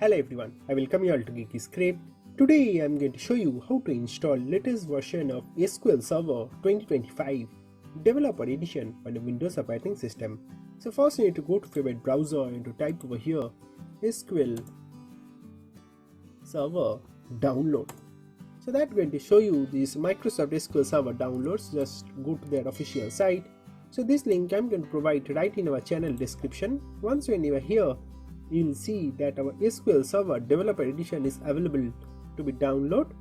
Hello everyone, I welcome you all to Geeky Script. Today I am going to show you how to install latest version of SQL Server 2025 Developer Edition on the Windows operating system. So first you need to go to favorite browser and to type over here SQL Server download. So that's going to show you this Microsoft SQL Server downloads. Just go to their official site. So this link I'm going to provide right in our channel description. Once when you are here, you will see that our SQL Server Developer Edition is available to be downloaded.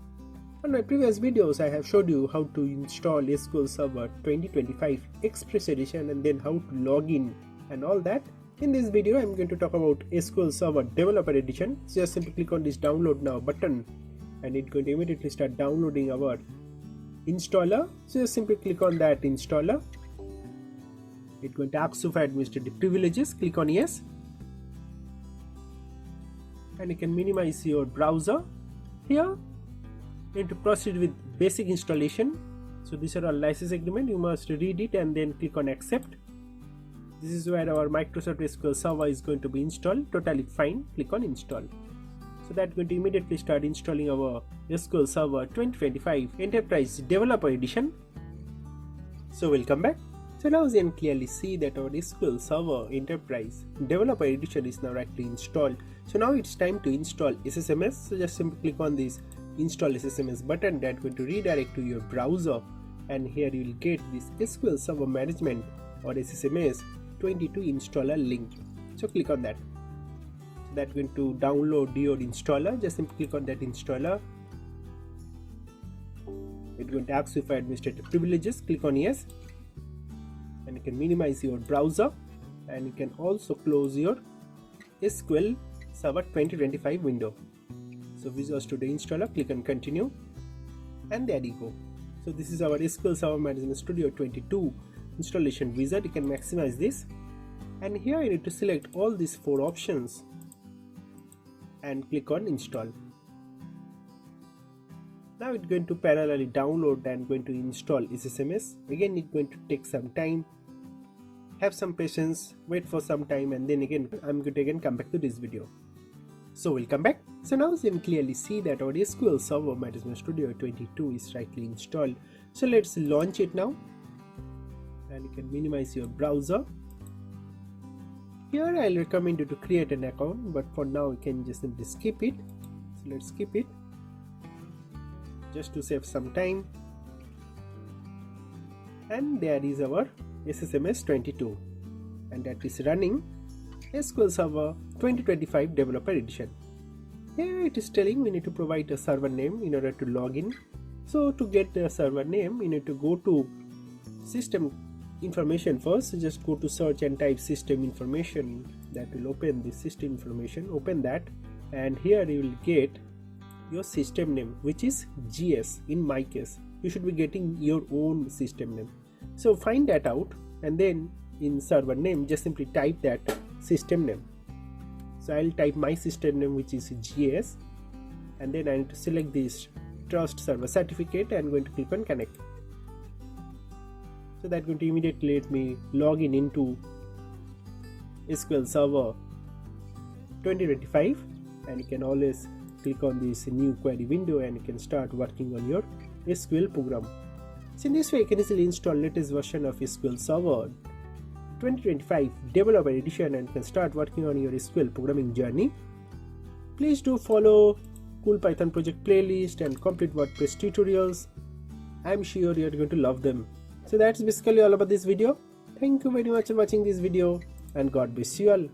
On my previous videos, I have showed you how to install SQL Server 2025 Express Edition and then how to log in and all that. In this video, I am going to talk about SQL Server Developer Edition. So just simply click on this download now button and it's going to immediately start downloading our installer. So just simply click on that installer. It's going to ask you for administrative privileges. Click on yes. And you can minimize your browser. Here you need to proceed with basic installation. So these are all license agreement, you must read it and then click on accept. This is where our Microsoft SQL Server is going to be installed. Totally fine, click on install. So that's going to immediately start installing our SQL Server 2025 Enterprise Developer Edition. So welcome back. So now you can clearly see that our SQL Server Enterprise Developer Edition is now rightly installed. So now it's time to install SSMS. So just simply click on this install SSMS button. That's going to redirect to your browser, and here you will get this SQL Server Management or SSMS 22 installer link. So click on that. So that's going to download your installer. Just simply click on that installer. It's going to ask you for administrative privileges. Click on yes. And you can minimize your browser and you can also close your SQL Server 2025 window. So Visual Studio installer, click on continue, and there you go. So this is our SQL Server Management Studio 22 installation wizard. You can maximize this, and here you need to select all these 4 options and click on install. Now it's going to parallelly download and going to install SSMS. Again, it's going to take some time. Have some patience, wait for some time, and then again I'm going to again come back to this video. So welcome back. So now you can clearly see that our SQL Server Management Studio 22 is rightly installed. So let's launch it now, and you can minimize your browser. Here I'll recommend you to create an account, but for now you can just simply skip it. So let's skip it just to save some time. And there is our SSMS 22, and that is running SQL Server 2025 Developer Edition. Here it is telling we need to provide a server name in order to log in. So to get the server name, you need to go to system information first. So just go to search and type system information. That will open the system information. Open that, and here you will get your system name, which is GS. In my case, you should be getting your own system name. So find that out, and then in server name just simply type that system name. So I'll type my system name, which is GS, and then I need to select this trust server certificate and going to click on connect. So that's going to immediately let me log in into SQL Server 2025, and you can always click on this new query window and you can start working on your SQL program. So in this way you can easily install latest version of SQL Server 2025 Developer Edition and can start working on your SQL programming journey. Please do follow Cool Python project playlist and complete WordPress tutorials. I'm sure you're going to love them. So that's basically all about this video. Thank you very much for watching this video, and God bless you all.